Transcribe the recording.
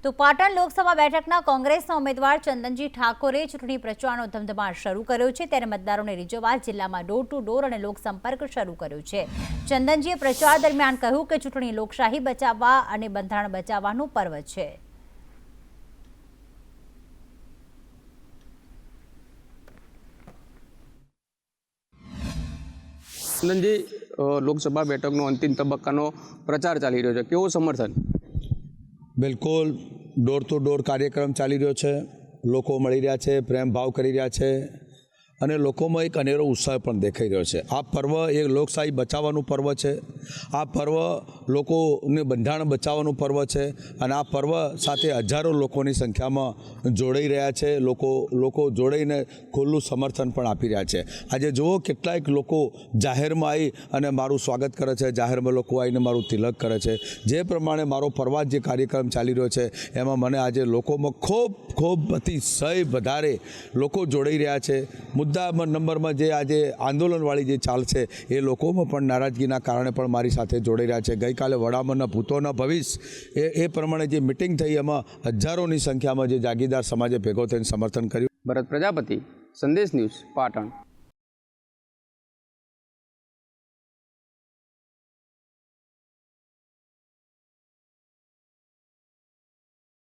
તો પાટણ લોકસભા બેઠકના કોંગ્રેસના ઉમેદવાર ચંદનજી ઠાકોરે ચૂંટણી પ્રચારનો ધમધમાટ શરૂ કર્યો છે, ત્યારે મતદારોને રીઝવવા જિલ્લામાં ડોર ટુ ડોર અને લોકસંપર્ક શરૂ કર્યો છે। ચંદનજીએ પ્રચાર દરમિયાન કહ્યું કે ચૂંટણી લોકશાહી બચાવવા અને બંધારણ બચાવવાનું પર્વ છે। ચંદનજી, લોકસભા બેઠકનો અંતિમ તબક્કાનો પ્રચાર ચાલી રહ્યો છે, કેવું સમર્થન? બિલકુલ ડોર ટુ ડોર કાર્યક્રમ ચાલી રહ્યો છે, લોકો મળી રહ્યા છે, પ્રેમ ભાવ કરી રહ્યા છે અને લોકોમાં એક અનેરો ઉત્સાહ પણ દેખાઈ રહ્યો છે। આ પર્વ એ લોકશાહી બચાવવાનું પર્વ છે, આ પર્વ લોકોને બંધારણ બચાવવાનું પર્વ છે અને આ પર્વ સાથે હજારો લોકોની સંખ્યામાં જોડાઈ રહ્યા છે। લોકો જોડાઈને ખુલ્લું સમર્થન પણ આપી રહ્યા છે। આજે જુઓ કેટલાક લોકો જાહેરમાં આવી અને મારું સ્વાગત કરે છે, જાહેરમાં લોકો આવીને મારું તિલક કરે છે। જે પ્રમાણે મારો પ્રવાસ જે કાર્યક્રમ ચાલી રહ્યો છે એમાં મને આજે લોકોમાં ખૂબ અતિશય વધારે લોકો જોડાઈ રહ્યા છે। મુદ્દા નંબરમાં જે આજે આંદોલનવાળી જે ચાલ છે એ લોકોમાં પણ નારાજગીના કારણે પણ મારી સાથે જોડાઈ રહ્યા છે। ગઈકાલે વડામાંના ભૂતોના ભવિષ્ય એ પ્રમાણે જે મિટિંગ થઈ એમાં હજારોની સંખ્યામાં જે જાગીરદાર સમાજે ભેગો થઈને સમર્થન કર્યું। ભરત પ્રજાપતિ, સંદેશ ન્યૂઝ, પાટણ।